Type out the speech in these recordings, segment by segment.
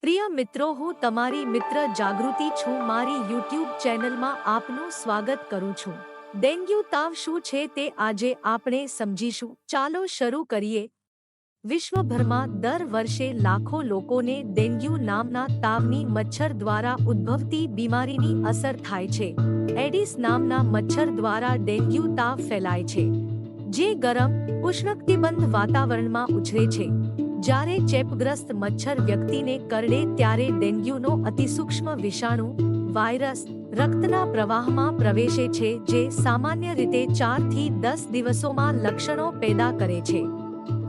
પ્રિય મિત્રો, હું તમારી મિત્ર જાગૃતિ છું. મારી યુટ્યુબ ચેનલમાં આપનું સ્વાગત કરું છું. ડેન્ગ્યુ તાવ શું છે તે આજે આપણે સમજીશું. ચાલો શરૂ કરીએ. વિશ્વભરમાં દર વર્ષે લાખો લોકોને ડેન્ગ્યુ નામના તાવની મચ્છર દ્વારા ઉદ્ભવતી બીમારીની અસર થાય છે. એડિસ નામના મચ્છર દ્વારા ડેન્ગ્યુ તાવ ફેલાય છે, જે ગરમ ઉષ્ણકટિબંધ વાતાવરણમાં ઉછરે છે. જ્યારે ચેપગ્રસ્ત મચ્છર વ્યક્તિને કરડે ત્યારે ડેન્ગ્યુનો અતિસૂક્ષ્મ વિષાણુ વાયરસ રક્તના પ્રવાહમાં પ્રવેશે છે, જે સામાન્ય રીતે 4 થી 10 દિવસોમાં લક્ષણો પેદા કરે છે.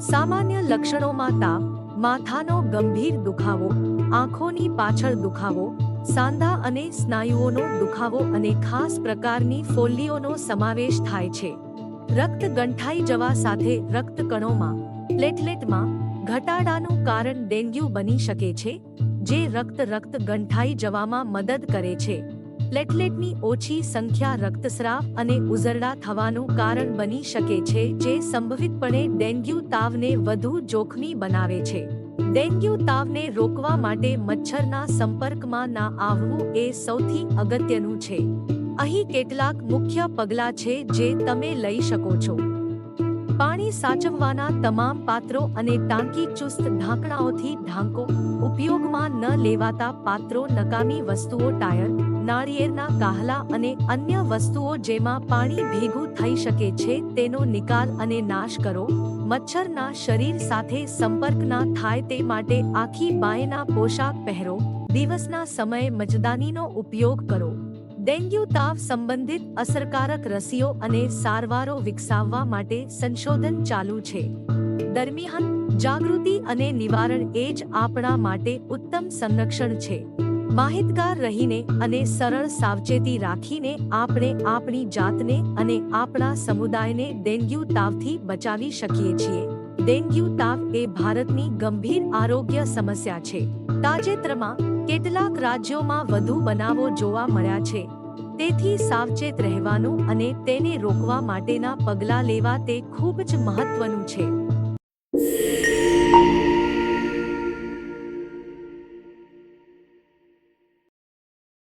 સામાન્ય લક્ષણોમાં તાવ, માથાનો ગંભીર દુખાવો, આંખોની પાછળ દુખાવો, સાંધા અને સ્નાયુઓનો દુખાવો અને ખાસ પ્રકારની ફોલ્લીઓનો સમાવેશ થાય છે. રક્ત ગંઠાઈ જવા સાથે રક્તકણોમાં પ્લેટલેટમાં ઘટાડાનું કારણ ડેન્ગ્યુ બની શકે છે, જે રક્ત ગંઠાઈ જવામાં મદદ કરે છે. પ્લેટલેટની ઓછી સંખ્યા રક્તસ્રાવ અને ઉઝરડા થવાનું કારણ બની શકે છે, જે સંભવિતપણે ડેન્ગ્યુ તાવને વધુ જોખમી બનાવે છે. ડેન્ગ્યુ તાવને રોકવા માટે મચ્છરના સંપર્કમાં ના આવવું એ સૌથી અગત્યનું છે. અહીં કેટલાક મુખ્ય પગલાં છે જે તમે લઈ શકો છો. પાણી સાચવવાના તમામ પાત્રો અને ટાંકી ચુસ્ત ઢાંકણાઓથી ઢાંકો. ઉપયોગમાં ન લેવાતા પાત્રો, નકામી વસ્તુઓ, ટાયર, નાળિયેરના કાહલા અને અન્ય વસ્તુઓ જેમાં પાણી ભેગું થઈ શકે છે તેનો નિકાલ અને નાશ કરો. મચ્છરના શરીર સાથે સંપર્ક ના થાય તે માટે આખી બાયના પોશાક પહેરો. દિવસના સમયે મચ્છરદાનીનો ઉપયોગ કરો. ડેન્ગ્યુ તાવ સંબંધિત અસરકારક રસીઓ અને સારવારો વિકસાવવા માટે સંશોધન ચાલુ છે. દરમિયાન જાગૃતિ અને નિવારણ એ જ આપણા માટે ઉત્તમ સંરક્ષણ છે. માહિતગાર રહીને અને સરળ સાવચેતી રાખીને આપણે આપણી જાતને અને આપણા સમુદાયને ડેન્ગ્યુ તાવથી બચાવી શકીએ છીએ. ડેન્ગ્યુ તાવ એ ભારતની ગંભીર આરોગ્ય સમસ્યા છે. તાજેતરમાં કેટલાક રાજ્યોમાં વધુ બનાવો જોવા મળ્યા છે. તેથી સાવચેત રહેવાનું અને તેને રોકવા માટેના પગલાં લેવા તે ખૂબ જ મહત્વનું છે.